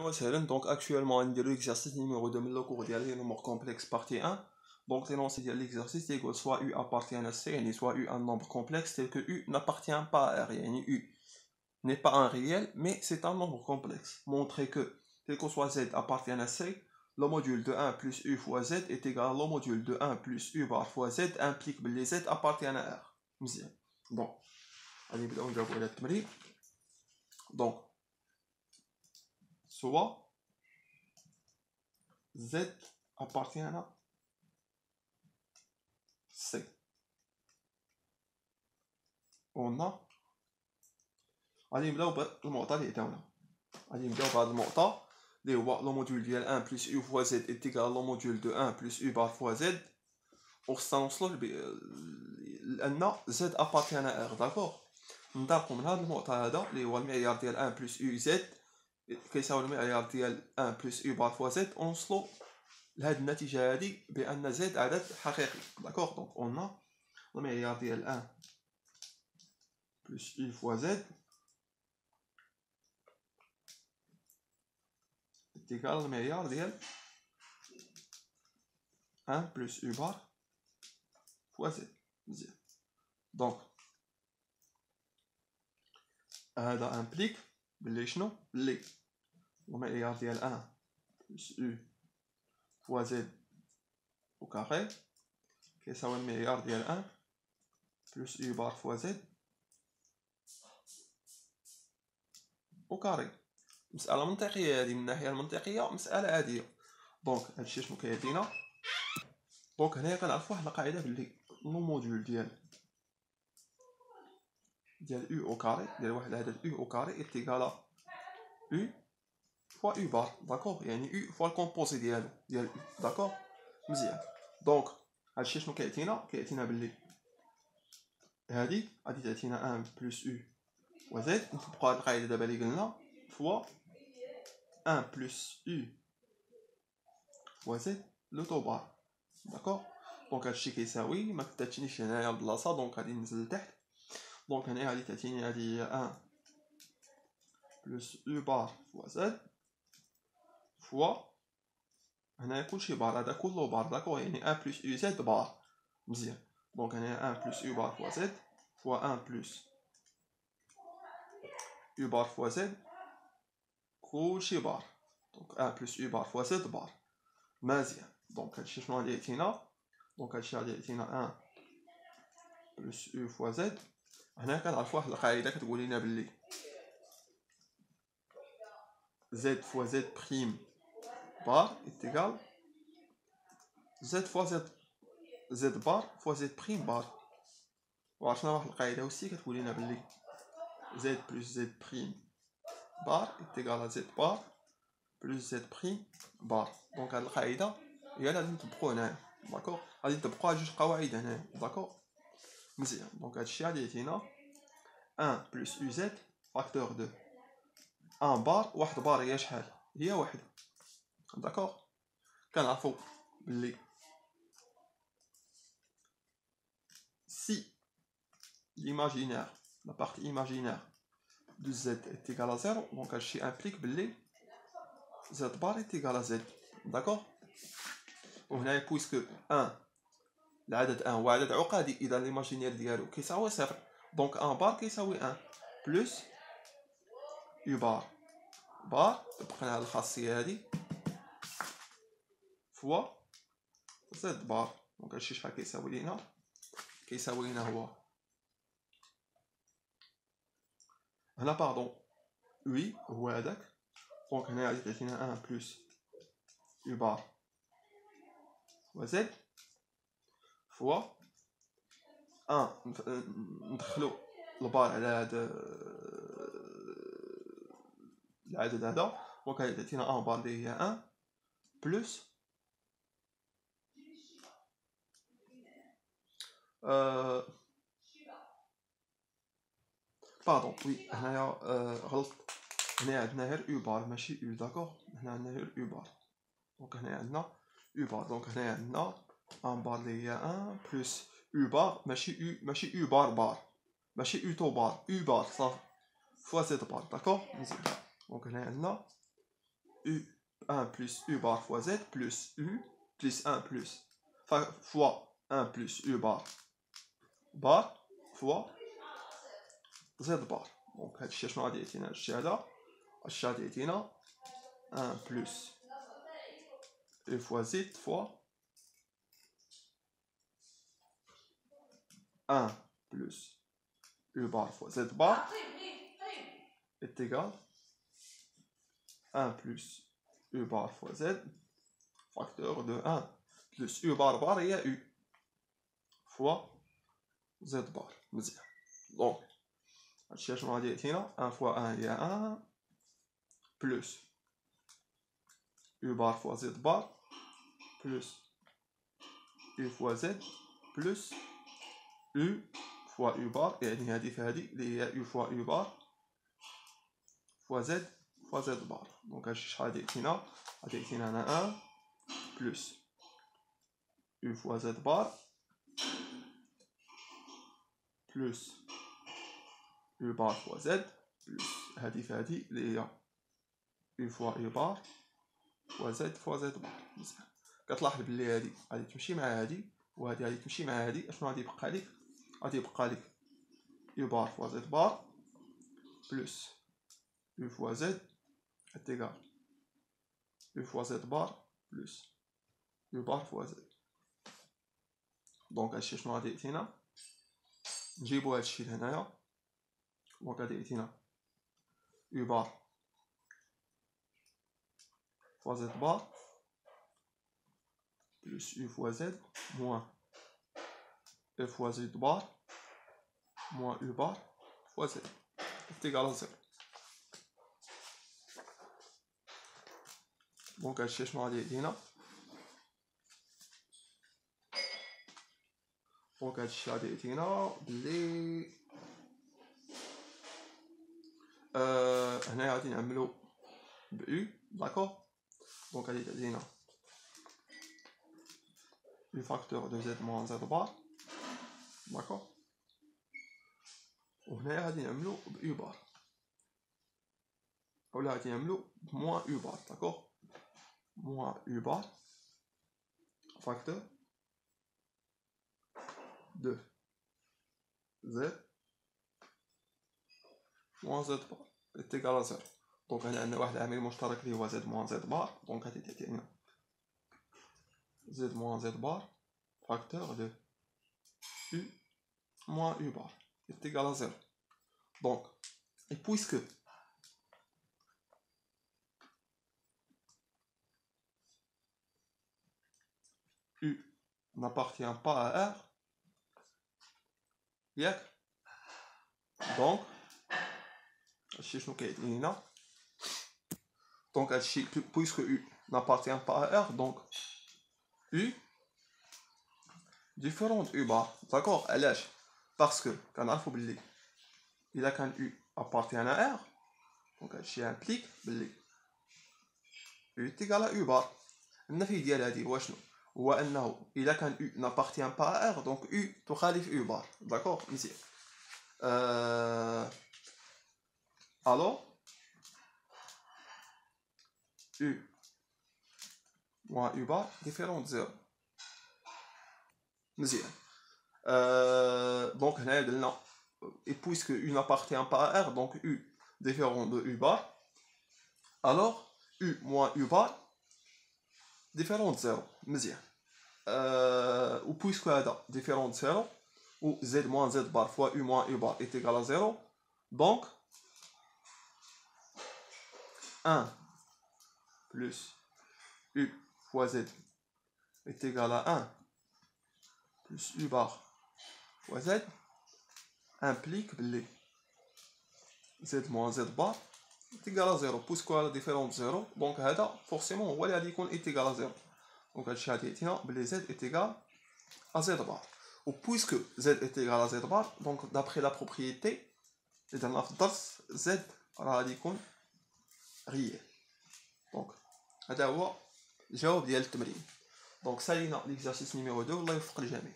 وسهلا. Donc actuellement نديرو l'exercice numéro 2 من le cours ديال les nombres complexes partie 1. Donc l'énoncé de l'exercice est que soit U appartient à C, yani soit U un nombre complexe tel que U n'appartient pas à R, yani U n'est pas un réel mais c'est un nombre complexe. Montrer que tel que soit Z appartient à C, le module de 1 plus U fois Z est égal au module de 1 plus U bar fois Z implique que les Z appartiennent à R. مزيان. Donc allez نبداو نجاوبو على التمرين. Donc soit Z appartient à C. On a غادي نبداو بالمعطى اللي عطاونا. غادي نبداو بهاد المعطى اللي هو لو موديول ديال 1 بلس U fois Z est égal au module de 1 plus U bar fois Z. وخصنا نوصلو لأن Z appartient à R. داكوغ. ننطلقو من هاد المعطى هذا اللي هو المعيار ديال 1 بلس U Z كيساوي المعيار ديال 1 بلس U bar fois Z ونوصلو لهاد النتيجة هادي بأن Z عدد حقيقي. داكوغ. دونك on a المعيار ديال 1 plus U fois Z est égal au المعيار ديال 1 plus U bar fois Z. مزيان. دونك هذا امبليك بلي شنو؟ بلي المعيار ديال 1 plus U fois Z au carré كيساوي المعيار ديال 1 plus U bar fois Z au carré. مسألة منطقية هذه من الناحية المنطقية، مسألة عادية. دونك هادشي شنو كيعطينا؟ دونك هنايا كنعرفو واحد القاعدة بلي لو موديول ديال U au carré ديال واحد العدد U au carré est égal à U fois U bar. داكوغ. يعني U fois الكومبوزي ديالو ديال U. داكوغ. مزيان. دونك هادشي شنو كيعطينا؟ كيعطينا بلي هادي غادي تعطينا 1 بلس U و Z. نطبقو هاد القاعدة دابا اللي قلنا فوا 1 plus U fois Z لو طو بار. داكوغ. دونك هادشي كيساوي ما كتعطينيش هنايا البلاصة، دونك غادي ننزل لتحت. دونك هنايا غادي تعطيني هادي هي 1 plus U bar fois Z فوا هنايا كلشي بار، هذا كله بار. داكوغ. يعني 1 plus U Z بار. مزيان. دونك هنايا 1 plus U bar fois Z فوا 1 plus U bar fois Z كلشي بار. دونك 1 plus U bar fois Z بار. مزيان. دونك هادشي شنو غادي يعطينا؟ دونك هادشي غادي يعطينا 1 plus U fois Z. هنا كنعرفو واحد القاعدة كتقول لنا بلي Z fois Z prime bar est égal Z fois Z bar fois Z prime bar. وعرفنا واحد القاعدة وسي كتقول لنا بلي Z plus Z prime bar est égal à Z bar plus Z prime bar. دونك هاد القاعدة هي اللي غادي نطبقو هنايا. داكوغ. غادي نطبقوها جوج قواعد هنايا. داكوغ. مزيان. دونك هادشي غادي يعطينا 1 plus UZ فاكتور دو 1 بار. واحد بار هي شحال؟ هي وحدة. داكوغ. كنعرفو بلي si l'imaginaire, la partie imaginaire de Z est égale à 0, donc هادشي implique بلي Z bar est égal à Z. داكوغ. وهنايا بويسكو 1 العدد 1 هو عدد عقدي، اذا ليماجينير ديالو كيساوي صفر، دونك 1 بار كيساوي 1 بلس يو بار طبقنا هاد الخاصية هادي فوا زد بار. دونك هادشي شحال كيساوي لينا؟ كيساوي لينا هو هنا باردون وي هو هداك. دونك هنا غادي تعطينا 1 بلس يو بار و زد فوا 1 ندخلو البار على هاد العدد هذا. دونك غادي تعطينا 1 بار اللي هي 1 بلس باردون وي هنايا غلط. هنا عندنا غير يو بار ماشي يو. داكوغ. هنا عندنا غير يو بار. دونك هنا عندنا يو بار. دونك هنا عندنا 1 بار اللي هي 1 بلس يو بار ماشي يو بار ماشي يو تو بار يو بار صافي فوا زد بار. داكوغ. مزيان. دونك هنا عندنا 1 plus U bar fois Z plus U plus 1 plus fois 1 plus U bar fois Z bar. Donc هادشي شنو غادي يعطينا هادشي هذا؟ هادشي غادي يعطينا 1 plus U fois Z fois 1 plus U bar fois Z bar est égal 1 plus U bar fois Z facteur de 1 plus U bar bar هي U fois Z bar. مزيان. Donc هادشي شنو غادي يعطينا 1 fois 1 هي 1 plus U bar fois Z bar plus U fois Z plus U fois U bar يعني هادي في هادي اللي هي U fois U bar fois Z fois Z bar. دونك هادشي شحال غادي يعطينا؟ غادي يعطينا هنا 1 plus U fois Z bar plus U bar fois Z plus هادي في هادي اللي هي U fois U bar fois Z fois Z bar. مزيان. كتلاحظ بلي هادي غادي تمشي مع هادي وهادي غادي تمشي مع هادي. اشنو غادي يبقى لك؟ غادي يبقى لك U bar fois Z bar plus U fois Z est égal U fois Z bar plus U bar fois Z. دونك هادشي شنو غادي يعطينا؟ نجيبو هادشي لهنايا. دونك غادي يعطينا U bar fois Z bar plus U fois Z moins E fois Z bar moins U bar fois Z est égal à 0. دونك هادشي شنو غادي يعطينا؟ دونك هادشي غادي يعطينا بلي هنايا غادي نعملو ب U. داكوغ. دونك غادي تعطينا U facteur de Z moins Z bar. داكوغ. وهنايا غادي نعملو ب U bar اولا غادي نعملو ب moins U bar. داكوغ. moins U bar facteur de Z moins Z bar est égal à 0. دونك هنا عندنا واحد العامل مشترك اللي هو Z moins Z bar. دونك غادي تعطينا Z moins Z bar facteur de U moins U bar est égal à 0. Donc, et puisque U n'appartient pas à R, donc, puisque U n'appartient pas à R, donc U différent de U bar. D'accord? Parce que quand il a qu'un U appartient à R, donc ceci implique que U est égal à U bar. النفي ديال هذه هو شنو؟ هو انه اذا كان U n'appartient pas à R, donc U تخالف U bar. D'accord? مزيان. Alors U moins U bar différent de 0. مزيان. Donc هنايا قلنا et puisque U n'appartient pas à R, donc U différent de U bar, alors U moins U bar différent de 0. مزيان. ou puisque هذا différent de 0 ou Z moins Z bar fois U moins U bar est égal à 0, donc 1 plus U fois Z est égal à 1 plus U bar fois Z implique que Z moins Z bar est égal à 0. puisque la différence de 0, donc هذا forcément هو اللي غادي يكون est égal à 0. donc هادشي غادي يعطينا بلي Z est égal à Z bar. ou puisque Z est égal à Z bar, donc d'après la propriété اللي درنا في الدرس Z راه غادي يكون ريال. دونك هذا هو الجواب ديال التمرين. دونك سالينا ليكزارسيس نيميرو 2. والله يوفق الجميع.